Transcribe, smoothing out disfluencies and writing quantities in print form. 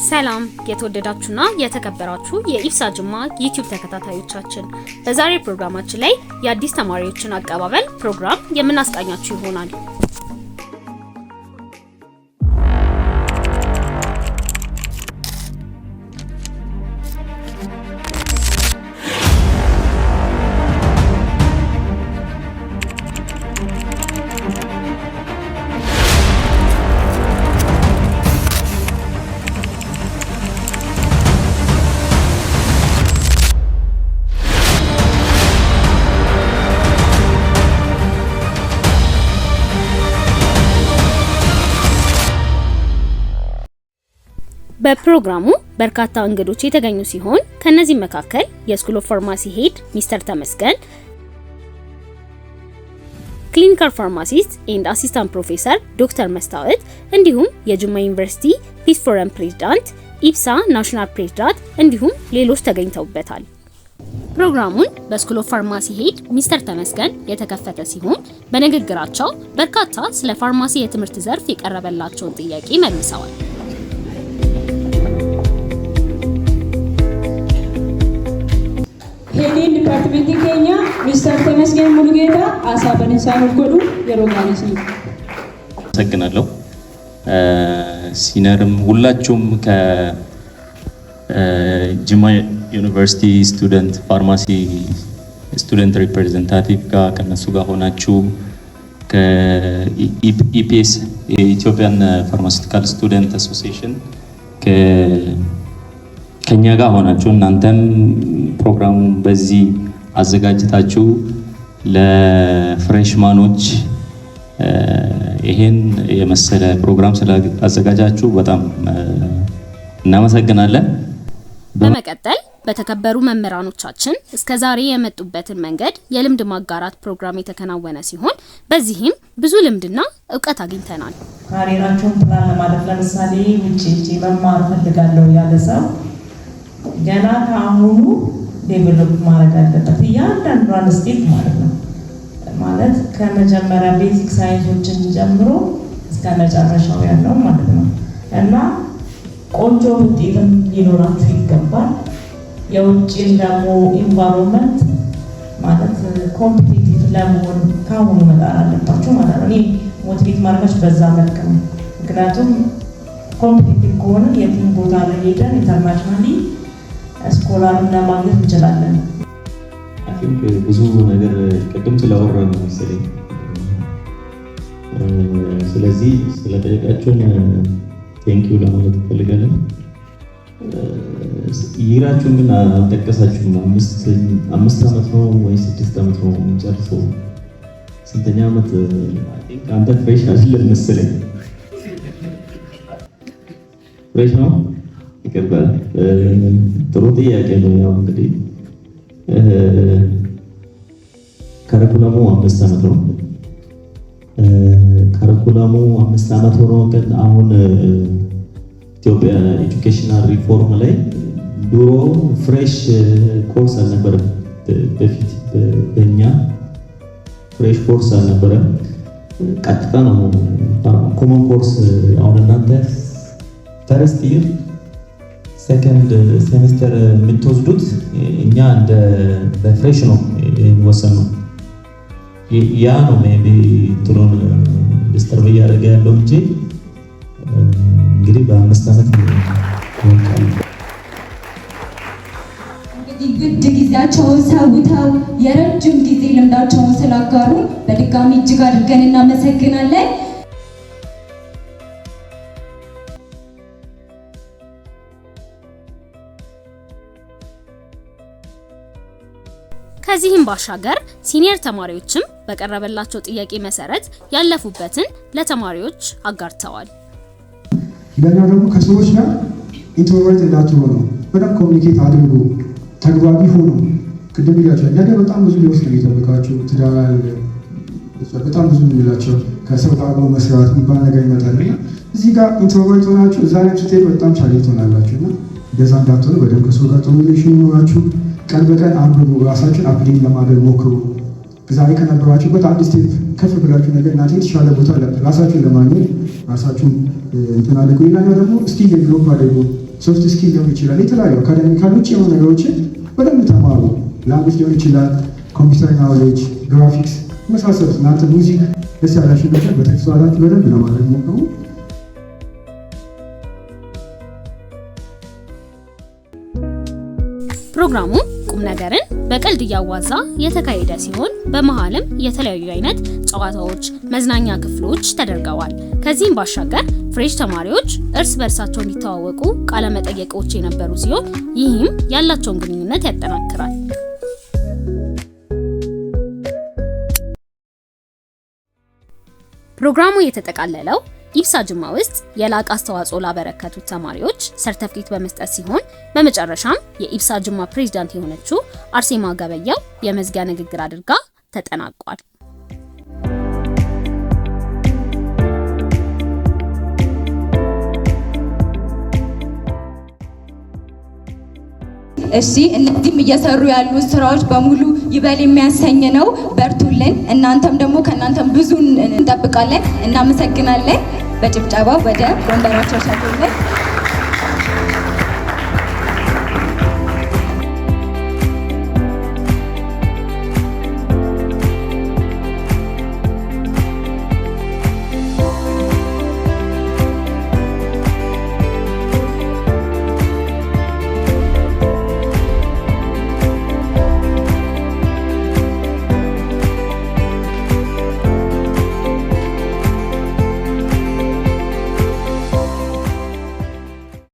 ሰላም የተወደዳችሁና የተከበራችሁ የኢብሳ ጅማ ዩቲዩብ ተከታታዮቻችን፣ በዛሬ ፕሮግራማችን ላይ የአዲስ ተማሪዎችን አቀባበል ፕሮግራም የምናስቃኛችሁ ይሆናል። በፕሮግራሙ በርካታ እንግዶች የተገኙ ሲሆን ከነዚህ መካከል የስኩል ኦፍ ፋርማሲ ሄድ ሚስተር ተመስገን፣ ክሊኒካል ፋርማሲስት ኤንድ አሲስታንት ፕሮፌሰር ዶክተር መስታወት እንዲሁም የጅማ ዩኒቨርሲቲ ፒስ ፎረም ፕሬዝዳንት፣ ኢብሳ ናሽናል ፕሬዝዳንት እንዲሁም ሌሎች ተገኝተውበታል። ፕሮግራሙን በስኩል ኦፍ ፋርማሲ ሄድ ሚስተር ተመስገን የተከፈተ ሲሆን በንግግራቸው በርካታ ስለ ፋርማሲ የትምህርት ዘርፍ የቀረበላቸውን ጥያቄ መልሰዋል። ሄዲን ዲፓርትመንት ከኛ ሚስተር ተመስገን ሙሉጌታ አሳበን ሳይወዱ የሮጋኒስ ነው። ተገናለሁ ሲነርም ሁላችሁም ከጅማ ዩኒቨርሲቲ ስቱደንት ፋርማሲ ስቱደንት ሪፕሬዘንታቲቭ ጋር ከነሱ ጋር ሆናችሁ ከኢፒኤስ የኢትዮጵያን ፋርማሲውቲካል ስቱደንት አሶሲዬሽን ከኛ ጋር ሆናችሁ እናንተም ፕሮግራሙን በዚህ አዘጋጅታችሁ ለፍሬሽማኖች ይሄን የመሰለ ፕሮግራም ስላዘጋጃችሁ በጣም እናመሰግናለን። በመቀጠል በተከበሩ መምህራኖቻችን እስከዛሬ የመጡበትን መንገድ የልምድ ማጋራት ፕሮግራም የተከናወነ ሲሆን በዚህም ብዙ ልምድና እውቀት አግኝተናል። ካሪራቸውን ፕላን ለማድረግ ለምሳሌ ውጪ መማር ፈልጋለሁ ያለ ሰው ገና ከአሁኑ ዴቨሎፕ ማድረግ አለበት እያንዳንዷን ስቴፕ ማለት ነው። ማለት ከመጀመሪያ ቤዚክ ሳይንሶችን ጀምሮ እስከ መጨረሻው ያለው ማለት ነው እና ቆንጆ ውጤትም ሊኖራችሁ ይገባል። የውጭን ደግሞ ኢንቫይሮንመንት ማለት ኮምፒቲቲቭ ለመሆን ካሁኑ መጣር አለባችሁ ማለት ነው። እኔ ሞቲቬት ማድረጋችሁ በዛ መልክ ነው። ምክንያቱም ኮምፒቲቲቭ ከሆነ የትም ቦታ ላይ ሄደን ኢንተርናሽናሊ ስኮላርን ለማግኘት እንችላለን። አይ ቲንክ ብዙ ነገር ቅድም ስላወራን ነው መሰለኝ። ስለዚህ ስለጠየቃችሁን ቴንኪው ለማለት እንፈልጋለን። ይራችሁን ግን አልጠቀሳችሁም። አምስት ዓመት ነው ወይ 6 ዓመት ነው ጨርሶ ስንተኛ ዓመት? አይ ቲንክ አንተ ፍሬሽ አይደለም መሰለኝ። ፍሬሽ ነው ይቀርባል። ጥሩ ጥያቄ ነው። ያው እንግዲህ ካሪኩለሙ 5 ዓመት ነው። ካሪኩለሙ 5 ዓመት ሆኖ ግን አሁን ኢትዮጵያ ኤጁኬሽናል ሪፎርም ላይ ድሮ ፍሬሽ ኮርስ አልነበረም። በፊት በእኛ ፍሬሽ ኮርስ አልነበረም። ቀጥታ ነው ኮመን ኮርስ። አሁን እናንተ ፈርስት ይር ሰከንድ ሴሚስተር የምትወስዱት እኛ እንደ በፍሬሽ ነው የሚወሰነው። ያ ነው ሜቢ ጥሩን ዲስተርብ እያደረገ ያለው እንጂ እንግዲህ በ5 ዓመት ይወጣል። እንግዲህ ግድ ጊዜያቸውን ሰውተው የረጅም ጊዜ ልምዳቸውን ስላጋሩ በድጋሚ እጅግ አድርገን እናመሰግናለን። ከዚህም ባሻገር ሲኒየር ተማሪዎችም በቀረበላቸው ጥያቄ መሰረት ያለፉበትን ለተማሪዎች አጋርተዋል። ሌላኛው ደግሞ ከሰዎች ጋር ኢንትሮቨርት እንዳትሆኑ በጣም ኮሚኒኬት አድርጉ፣ ተግባቢ ሆኑ። ቅድም ብያቸዋለሁ። ነገ በጣም ብዙ ሊወስድ ነው የሚጠብቃቸው። ትዳር በጣም ብዙ የሚላቸው ከሰው ጋር አብሮ መስራት የሚባል ነገር ይመጣል እና እዚህ ጋር ኢንትሮቨርት ሆናችሁ እዛ ላይ ስትሄዱ በጣም ቻሌንጅ ትሆናላችሁ እና እንደዛ እንዳትሆኑ በደንብ ከሰው ጋር ጥሩ ሪሌሽን ይኖራችሁ። ቀን በቀን አንብቡ፣ ራሳችሁን አፕዴት ለማድረግ ሞክሩ። ዛሬ ከነበራችሁበት አንድ ስቴፕ ከፍ ብላችሁ ነገር እናንተ የተሻለ ቦታ ራሳችሁን ለማግኘት ራሳችሁን እንትን አድርጉ። ሌላኛው ደግሞ እስኪል ዴቨሎፕ አድርጉ። ሶፍት ስኪል ሊሆን ይችላል፣ የተለያዩ አካዳሚካል ውጭ የሆኑ ነገሮችን በደንብ ተማሩ። ላንጉጅ ሊሆን ይችላል፣ ኮምፒውተር ናውሌጅ፣ ግራፊክስ መሳሰሉት። እናንተ ሙዚክ ደስ ያላችሁ ነገር በትርፍ ሰዓታችሁ በደንብ ለማድረግ ሞክሩ። ፕሮግራሙ ቁም ነገርን በቀልድ እያዋዛ የተካሄደ ሲሆን በመሃልም የተለያዩ አይነት ጨዋታዎች፣ መዝናኛ ክፍሎች ተደርገዋል። ከዚህም ባሻገር ፍሬሽ ተማሪዎች እርስ በርሳቸው እንዲተዋወቁ ቃለ መጠየቆች የነበሩ ሲሆን ይህም ያላቸውን ግንኙነት ያጠናክራል። ፕሮግራሙ የተጠቃለለው ኢብሳ ጅማ ውስጥ የላቀ አስተዋጽኦ ላበረከቱት ተማሪዎች ሰርተፍኬት በመስጠት ሲሆን በመጨረሻም የኢብሳ ጅማ ፕሬዝዳንት የሆነችው አርሴማ ገበያው የመዝጊያ ንግግር አድርጋ ተጠናቋል። እሺ እነዚህም እየሰሩ ያሉ ስራዎች በሙሉ ይበል የሚያሰኝ ነው። በርቱልን። እናንተም ደግሞ ከእናንተም ብዙ እንጠብቃለን። እናመሰግናለን። በጭብጨባ ወደ ወንበራቸው ሻቶልን